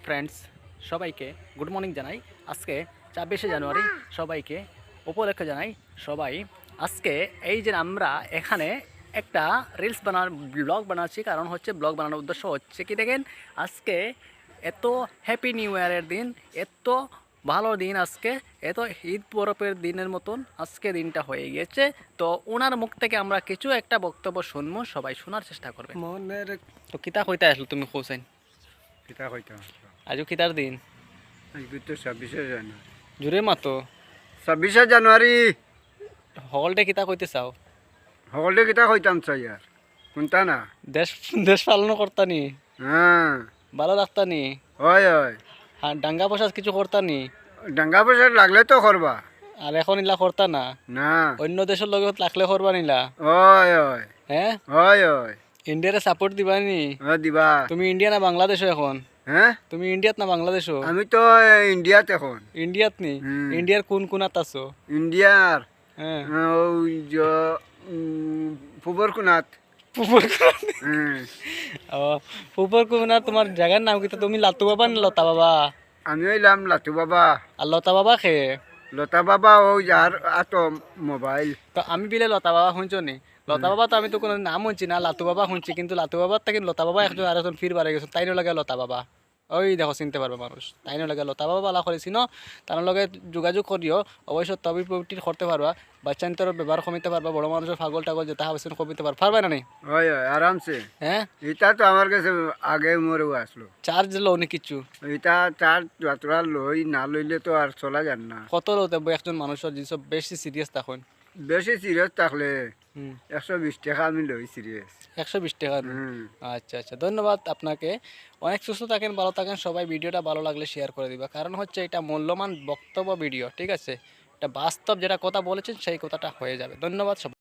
Friends, সবাইকে good morning জানাই। আজকে ২৬শে জানুয়ারি, সবাইকে উপলক্ষে জানাই। সবাই আজকে এই যে আমরা এখানে একটা রিলস ব্লগ বানাচ্ছি, কারণ হচ্ছে ব্লগ বানানোর উদ্দেশ্য হচ্ছে কি দেখেন, আজকে এত হ্যাপি নিউ ইয়ারের দিন, এত ভালো দিন, আজকে এত ঈদ পরবের দিনের মতন আজকে দিনটা হয়ে গিয়েছে। তো ওনার মুখ থেকে আমরা কিছু একটা বক্তব্য শুনবো, সবাই শোনার চেষ্টা করবে। মনের তো কিতা কইতে আসলো তুমি হোসেন? কিতা কইতাম আজও কিতার দিন? আজকে তো 26শে জানুয়ারি। জুড়ে মাতো 26শে জানুয়ারি হলটে কিতা কইতে চাও? সকলে কিতা কইতাম চাই আর কোনটা না। দেশ দেশ পালন করতানি, হ্যাঁ ভালো রাখতানি, হয় হয়, আর ডাঙ্গা পয়সা কিছু করতানি, ডাঙ্গা পয়সা লাগলে তো করবা আর এখন ইলা করতা না। না। অন্য দেশের লগে লাগলে করবা নিলা? হয় হয় হ্যাঁ, হয় হয়, ইন্ডিয়ারে সাপোর্ট দিবানি? দিবা। তুমি ইন্ডিয়া না বাংলাদেশও এখন? হ্যাঁ তুমি ইন্ডিয়াত না বাংলাদেশও? আমি তো ইন্ডিয়াত এখন। ইন্ডিয়াত নি? ইন্ডিয়ার কোন কোনাত আছো? ইন্ডিয়ার হ্যাঁ, ওই যে পূবর কোনাত। পুপুর কোনাত? হ্যাঁ, ও, পুপুর কোনাত তোমার জায়গার নাম কিতা? তুমি লাতু বাবা না লতা বাবা? আমি হইলাম লাটু বাবা। আর লতা বাবা খে? লতা বাবা ওই যার আতো মোবাইল। তো আমি বিলে লতা বাবা শুনছো নি? লতা বাবা তো আমি তো কোনো নাম শুনছি না, লাতু বাবা শুনছি, কিন্তু লাতু বাবার থেকে লতা বাবা একজন আরেকজন ফির বাড়ে গেছে, তাই লাগে লতা বাবা। ওই দেখো চিনতে পারবে মানুষ, তাই লাগে লতা বাবা বালা করেছি ন। তার লগে যোগাযোগ করিও, অবশ্য তবে প্রবৃত্তির করতে পারবা, বাচ্চান্তর ব্যবহার কমিতে পারবা, বড় মানুষের পাগল টাগল যেটা হবে কমিতে পারবা না নি? হয় হয়, আরামসে। হ্যাঁ, এটা তো আমার কাছে আগে মরেও আসলো। চার্জ লো নি কিছু? এটা তার যাত্রা লই না লইলে তো আর চলা যান না। কত লো দেবো একজন মানুষের যেসব বেশি সিরিয়াস তখন? বেশি সিরিয়াস থাকলে হুম, 120 টাকা আমি লই সিরিয়াস। 120 টাকা? হুম। আচ্ছা আচ্ছা, ধন্যবাদ আপনাকে। অনেক সুস্থ থাকেন, ভালো থাকেন সবাই। ভিডিওটা ভালো লাগলে শেয়ার করে দিবা, কারণ হচ্ছে এটা মূল্যবান বক্তব্য ভিডিও, ঠিক আছে? এটা বাস্তব যেটা কথা বলেছেন সেই কথাটা হয়ে যাবে। ধন্যবাদ সবাই।